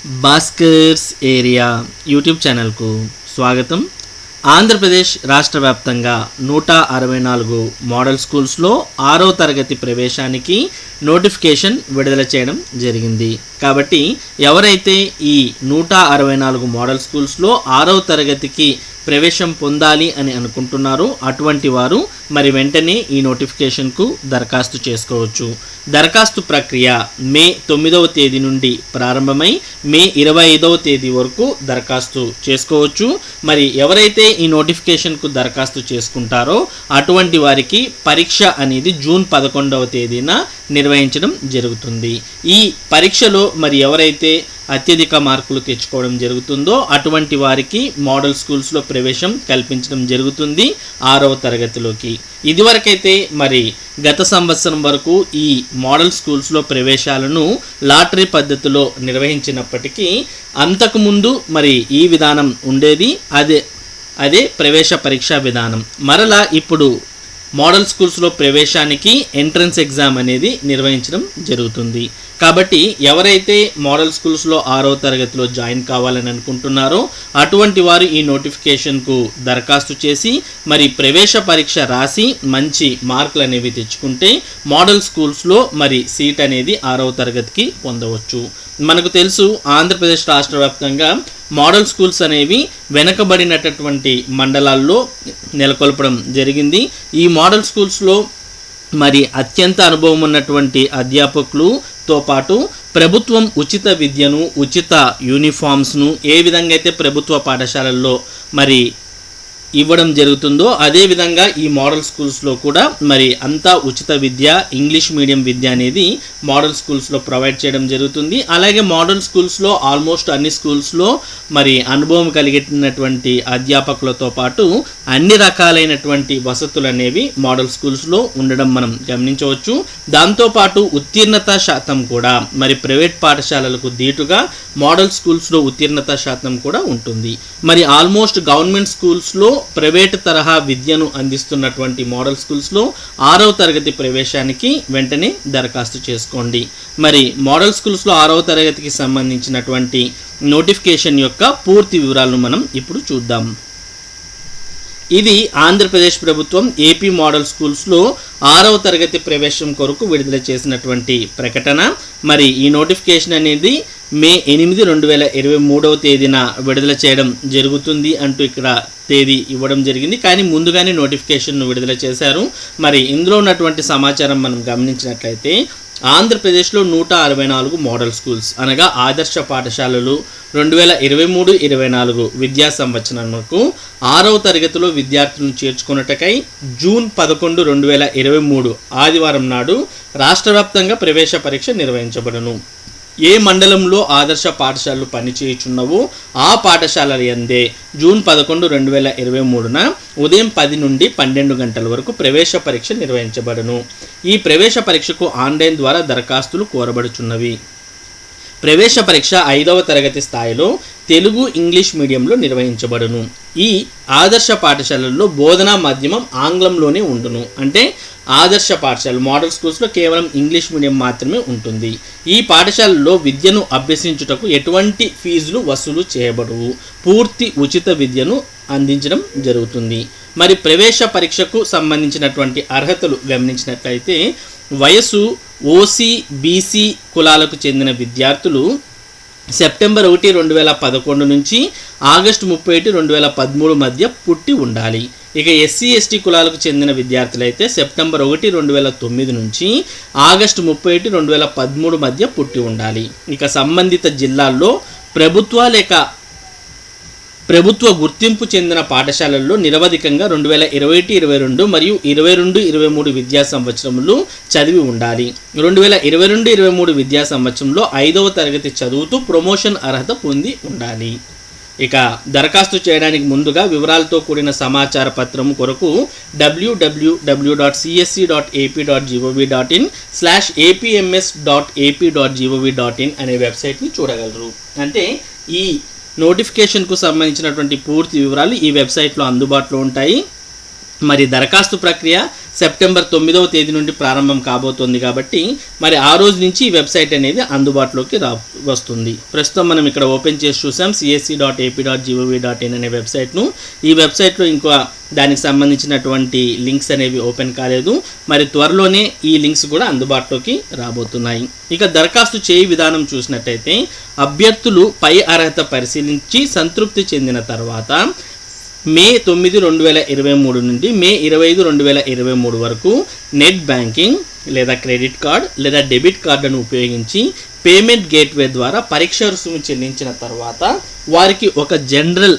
Bhaskar's area YouTube ఛానల్కు స్వాగతం. ఆంధ్రప్రదేశ్ రాష్ట్ర వ్యాప్తంగా 164 మోడల్ స్కూల్స్లో 6వ తరగతి ప్రవేశానికి నోటిఫికేషన్ విడుదల చేయడం జరిగింది. కాబట్టి ఎవరైతే ఈ 164 మోడల్ స్కూల్స్లో 6వ తరగతికి ప్రవేశం పొందాలి అని అనుకుంటున్నారో అటువంటి వారు మరి వెంటనే ఈ నోటిఫికేషన్కు దరఖాస్తు చేసుకోవచ్చు. దరఖాస్తు ప్రక్రియ మే 9వ తేదీ నుండి ప్రారంభమై మే 25వ తేదీ వరకు దరఖాస్తు చేసుకోవచ్చు. మరి ఎవరైతే ఈ నోటిఫికేషన్కు దరఖాస్తు చేసుకుంటారో అటువంటి వారికి పరీక్ష అనేది జూన్ 11వ తేదీన నిర్వహించడం జరుగుతుంది. ఈ పరీక్షలో మరి ఎవరైతే అత్యధిక మార్కులు తెచ్చుకోవడం జరుగుతుందో అటువంటి వారికి మోడల్ స్కూల్స్లో ప్రవేశం కల్పించడం జరుగుతుంది 6వ తరగతిలోకి. ఇదివరకైతే మరి గత సంవత్సరం వరకు ఈ మోడల్ స్కూల్స్లో ప్రవేశాలను లాటరీ పద్ధతిలో నిర్వహించినప్పటికీ అంతకుముందు మరి ఈ విధానం ఉండేది. అదే ప్రవేశ పరీక్షా విధానం. మరలా ఇప్పుడు మోడల్ స్కూల్స్లో ప్రవేశానికి ఎంట్రన్స్ ఎగ్జామ్ అనేది నిర్వహించడం జరుగుతుంది. కాబట్టి ఎవరైతే మోడల్ స్కూల్స్లో 6వ తరగతిలో జాయిన్ కావాలని అనుకుంటున్నారో అటువంటి వారు ఈ నోటిఫికేషన్కు దరఖాస్తు చేసి మరి ప్రవేశ పరీక్ష రాసి మంచి మార్కులు అనేవి తెచ్చుకుంటే మోడల్ స్కూల్స్లో మరి సీట్ అనేది 6వ తరగతికి పొందవచ్చు. మనకు తెలుసు ఆంధ్రప్రదేశ్ రాష్ట్ర వ్యాప్తంగా మోడల్ స్కూల్స్ అనేవి వెనకబడినటువంటి మండలాల్లో నెలకొల్పడం జరిగింది. ఈ మోడల్ స్కూల్స్లో మరి అత్యంత అనుభవం ఉన్నటువంటి అధ్యాపకులతో పాటు ప్రభుత్వం ఉచిత విద్యను, ఉచిత యూనిఫామ్స్ను ఏ విధంగా అయితే ప్రభుత్వ పాఠశాలల్లో మరి ఇవ్వడం జరుగుతుందో అదేవిధంగా ఈ మోడల్ స్కూల్స్లో కూడా మరి అంతా ఉచిత విద్య, ఇంగ్లీష్ మీడియం విద్య అనేది మోడల్ స్కూల్స్లో ప్రొవైడ్ చేయడం జరుగుతుంది. అలాగే మోడల్ స్కూల్స్లో ఆల్మోస్ట్ అన్ని స్కూల్స్లో మరి అనుభవం కలిగినటువంటి అధ్యాపకులతో పాటు అన్ని రకాలైనటువంటి వసతులు అనేవి మోడల్ స్కూల్స్లో ఉండడం మనం గమనించవచ్చు. దాంతోపాటు ఉత్తీర్ణత శాతం కూడా మరి ప్రైవేట్ పాఠశాలలకు దీటుగా మోడల్ స్కూల్స్లో ఉత్తీర్ణత శాతం కూడా ఉంటుంది. మరి ఆల్మోస్ట్ గవర్నమెంట్ స్కూల్స్లో ప్రైవేట్ తరహా విద్యను అందిస్తున్నటువంటి మోడల్ స్కూల్స్లో 6వ తరగతి ప్రవేశానికి వెంటనే దరఖాస్తు చేసుకోండి. మరి మోడల్ స్కూల్స్లో 6వ తరగతికి సంబంధించినటువంటి నోటిఫికేషన్ యొక్క పూర్తి వివరాలను మనం ఇప్పుడు చూద్దాం. ఇది ఆంధ్రప్రదేశ్ ప్రభుత్వం ఏపీ మోడల్ స్కూల్స్లో 6వ తరగతి ప్రవేశం కొరకు విడుదల చేసినటువంటి ప్రకటన. మరి ఈ నోటిఫికేషన్ అనేది మే 8, 2023వ తేదీన విడుదల చేయడం జరుగుతుంది అంటూ ఇక్కడ తేదీ ఇవ్వడం జరిగింది. కానీ ముందుగానే నోటిఫికేషన్ను విడుదల చేశారు. మరి ఇందులో ఉన్నటువంటి సమాచారం మనం గమనించినట్లయితే ఆంధ్రప్రదేశ్లో 164 మోడల్ స్కూల్స్ అనగా ఆదర్శ పాఠశాలలు 2023-24 విద్యా సంవత్సరంకు 6వ తరగతిలో విద్యార్థులను చేర్చుకున్నటకై జూన్ 11, 2023 ఆదివారం నాడు రాష్ట్ర వ్యాప్తంగా ప్రవేశ పరీక్ష నిర్వహించబడును. ఏ మండలంలో ఆదర్శ పాఠశాలలు పనిచేయుచున్నవో ఆ పాఠశాలల యందే జూన్ 11, 2023న ఉదయం 10 నుండి 12 గంటల వరకు ప్రవేశ పరీక్ష నిర్వహించబడును. ఈ ప్రవేశ పరీక్షకు ఆన్లైన్ ద్వారా దరఖాస్తులు కోరబడుచున్నవి. ప్రవేశ పరీక్ష 5వ తరగతి స్థాయిలో తెలుగు, ఇంగ్లీష్ మీడియంలో నిర్వహించబడును. ఈ ఆదర్శ పాఠశాలల్లో బోధనా మాధ్యమం ఆంగ్లంలోనే ఉండును. అంటే ఆదర్శ పాఠశాల మోడల్ స్కూల్స్లో కేవలం ఇంగ్లీష్ మీడియం మాత్రమే ఉంటుంది. ఈ పాఠశాలలో విద్యను అభ్యసించుటకు ఎటువంటి ఫీజులు వసూలు చేయబడవు. పూర్తి ఉచిత విద్యను అందించడం జరుగుతుంది. మరి ప్రవేశ పరీక్షకు సంబంధించినటువంటి అర్హతలు గమనించినట్లయితే వయసు ఓసీ, బీసీ కులాలకు చెందిన విద్యార్థులు సెప్టెంబర్ 1, 2011 నుంచి ఆగస్టు 31, 2013 మధ్య పుట్టి ఉండాలి. ఇక ఎస్సీ, ఎస్టీ కులాలకు చెందిన విద్యార్థులైతే సెప్టెంబర్ 1, 2009 నుంచి ఆగస్టు 31, 2013 మధ్య పుట్టి ఉండాలి. ఇక సంబంధిత జిల్లాల్లో ప్రభుత్వ గుర్తింపు చెందిన పాఠశాలల్లో నిరవధికంగా 2021-22 మరియు 22-23 విద్యా సంవత్సరములు చదివి ఉండాలి. 2022-23 విద్యా సంవత్సరంలో 5వ తరగతి చదువుతూ ప్రమోషన్ అర్హత పొంది ఉండాలి. ఇక దరఖాస్తు చేయడానికి ముందుగా వివరాలతో కూడిన సమాచార పత్రం కొరకు www.csc.ap.gov.in/apms.ap.gov.in అనే వెబ్సైట్ని చూడగలరు. అంటే ఈ నోటిఫికేషన్కు సంబంధించినటువంటి పూర్తి వివరాలు ఈ వెబ్సైట్లో అందుబాటులో ఉంటాయి. మరి దరఖాస్తు ప్రక్రియ సెప్టెంబర్ 9వ తేదీ నుండి ప్రారంభం కాబోతోంది కాబట్టి మరి ఆ రోజు నుంచి ఈ వెబ్సైట్ అనేది అందుబాటులోకి వస్తుంది. ప్రస్తుతం మనం ఇక్కడ ఓపెన్ చేసి చూసాం csc.ap.gov.in అనే వెబ్సైట్ను. ఈ వెబ్సైట్లో ఇంకా దానికి సంబంధించినటువంటి లింక్స్ అనేవి ఓపెన్ కాలేదు. మరి త్వరలోనే ఈ లింక్స్ కూడా అందుబాటులోకి రాబోతున్నాయి. ఇక దరఖాస్తు చేయి విధానం చూసినట్టయితే అభ్యర్థులు పై అర్హత పరిశీలించి సంతృప్తి చెందిన తర్వాత మే 9, 2023 నుండి మే 25, 2023 వరకు నెట్ బ్యాంకింగ్ లేదా క్రెడిట్ కార్డ్ లేదా డెబిట్ కార్డును ఉపయోగించి పేమెంట్ గేట్వే ద్వారా పరీక్ష రుసుము చెల్లించిన తర్వాత వారికి ఒక జనరల్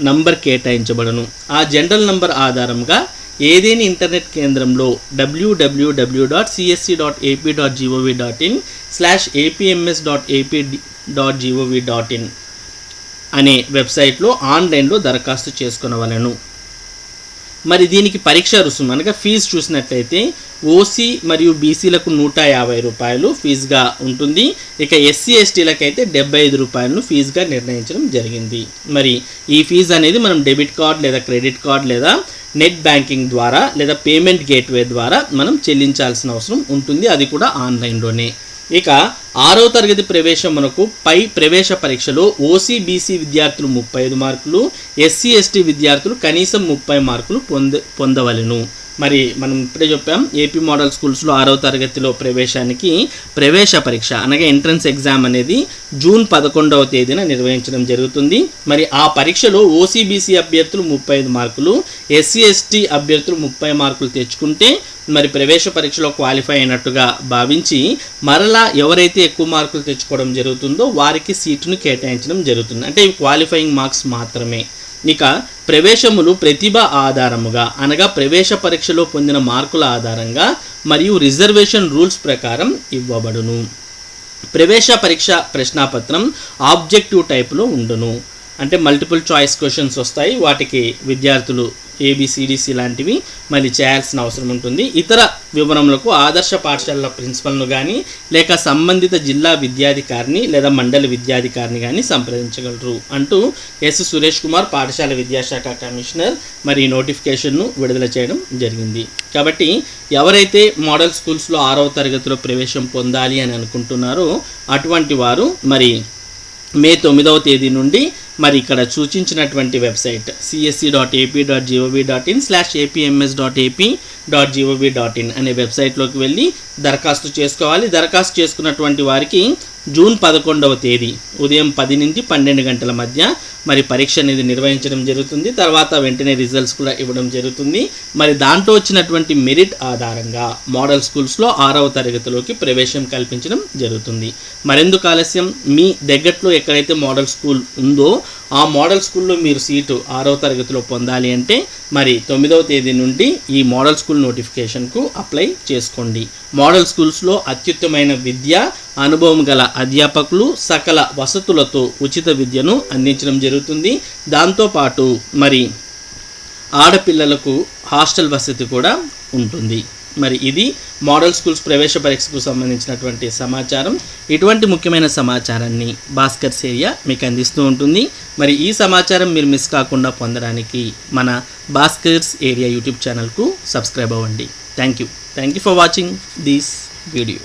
నంబర్ కేటాయించబడను. ఆ జనరల్ నంబర్ ఆధారంగా ఏదేని ఇంటర్నెట్ కేంద్రంలో www.csc.ap.gov.in/apms.ap.gov.in అనే వెబ్సైట్లో ఆన్లైన్లో దరఖాస్తు చేసుకొనవలెను. మరి దీనికి పరీక్ష రుసుము అనగా ఫీజు చూసినట్లయితే ఓసీ మరియు బీసీలకు 150 రూపాయలు ఫీజుగా ఉంటుంది. ఇక ఎస్సీ ఎస్టీలకు అయితే 75 రూపాయలను ఫీజుగా నిర్ణయించడం జరిగింది. మరి ఈ ఫీజు అనేది మనం డెబిట్ కార్డ్ లేదా క్రెడిట్ కార్డ్ లేదా నెట్ బ్యాంకింగ్ ద్వారా లేదా పేమెంట్ గేట్వే ద్వారా మనం చెల్లించాల్సిన అవసరం ఉంటుంది. అది కూడా ఆన్లైన్లోనే. ఇక 6వ తరగతి ప్రవేశం మనకు పై ప్రవేశ పరీక్షలో ఓసీ బీసీ విద్యార్థులు 35 మార్కులు, ఎస్సీ ఎస్టీ విద్యార్థులు కనీసం 30 మార్కులు పొందవలెను. మరి మనం ఇప్పుడే చెప్పాం ఏపీ మోడల్ స్కూల్స్లో 6వ తరగతిలో ప్రవేశానికి ప్రవేశ పరీక్ష అనగా ఎంట్రన్స్ ఎగ్జామ్ అనేది జూన్ 11వ తేదీన నిర్వహించడం జరుగుతుంది. మరి ఆ పరీక్షలో ఓసీబీసీ అభ్యర్థులు 35 మార్కులు, ఎస్సీ ఎస్టీ అభ్యర్థులు 30 మార్కులు తెచ్చుకుంటే మరి ప్రవేశ పరీక్షలో క్వాలిఫై అయినట్టుగా భావించి మరలా ఎవరైతే ఎక్కువ మార్కులు తెచ్చుకోవడం జరుగుతుందో వారికి సీటును కేటాయించడం జరుగుతుంది. అంటే ఇవి క్వాలిఫైయింగ్ మార్క్స్ మాత్రమే. ఇక ప్రవేశములు ప్రతిభ ఆధారముగా అనగా ప్రవేశ పరీక్షలో పొందిన మార్కుల ఆధారంగా మరియు రిజర్వేషన్ రూల్స్ ప్రకారం ఇవ్వబడును. ప్రవేశ పరీక్ష ప్రశ్నాపత్రం ఆబ్జెక్టివ్ టైప్లో ఉండును. అంటే మల్టిపుల్ చాయిస్ క్వశ్చన్స్ వస్తాయి. వాటికి విద్యార్థులు ఏబిసిడిసి లాంటివి మళ్ళీ చేయాల్సిన అవసరం ఉంటుంది. ఇతర వివరములకు ఆదర్శ పాఠశాలల ప్రిన్సిపల్ను కానీ లేక సంబంధిత జిల్లా విద్యాధికారిని లేదా మండలి విద్యాధికారిని కానీ సంప్రదించగలరు అంటూ ఎస్ సురేష్ కుమార్ పాఠశాల విద్యాశాఖ కమిషనర్ మరి నోటిఫికేషన్ను విడుదల చేయడం జరిగింది. కాబట్టి ఎవరైతే మోడల్ స్కూల్స్లో 6వ తరగతిలో ప్రవేశం పొందాలి అని అనుకుంటున్నారో అటువంటి వారు మరి మే 9వ తేదీ నుండి మరి ఇక్కడ సూచించినటువంటి వెబ్సైట్ csc.ap.gov.in/apms.ap.gov.in అనే వెబ్సైట్లోకి వెళ్ళి దరఖాస్తు చేసుకోవాలి. దరఖాస్తు చేసుకున్నటువంటి వారికి జూన్ 11వ తేదీ ఉదయం 10 నుంచి 12 గంటల మధ్య మరి పరీక్ష అనేది నిర్వహించడం జరుగుతుంది. తర్వాత వెంటనే రిజల్ట్స్ కూడా ఇవ్వడం జరుగుతుంది. మరి దాంట్లో వచ్చినటువంటి మెరిట్ ఆధారంగా మోడల్ స్కూల్స్లో 6వ తరగతిలోకి ప్రవేశం కల్పించడం జరుగుతుంది. మరెందుకు ఆలస్యం, మీ దగ్గరలో ఎక్కడైతే మోడల్ స్కూల్ ఉందో ఆ మోడల్ స్కూల్లో మీరు సీటు 6వ తరగతిలో పొందాలి అంటే మరి 9వ తేదీ నుండి ఈ మోడల్ స్కూల్ నోటిఫికేషన్కు అప్లై చేసుకోండి. మోడల్ స్కూల్స్లో అత్యుత్తమైన విద్య, అనుభవం గల అధ్యాపకులు, సకల వసతులతో ఉచిత విద్యను అందించడం జరుగుతుంది. దాంతోపాటు మరి ఆడపిల్లలకు హాస్టల్ వసతి కూడా ఉంటుంది. మరి ఇది మోడల్ స్కూల్స్ ప్రవేశ పరీక్షకు సంబంధించినటువంటి సమాచారం. ఇటువంటి ముఖ్యమైన సమాచారాన్ని భాస్కర్స్ ఏరియా మీకు అందిస్తూ ఉంటుంది. మరి ఈ సమాచారం మీరు మిస్ కాకుండా పొందడానికి మన భాస్కర్స్ ఏరియా యూట్యూబ్ ఛానల్కు సబ్స్క్రైబ్ అవ్వండి. Thank you for watching this video.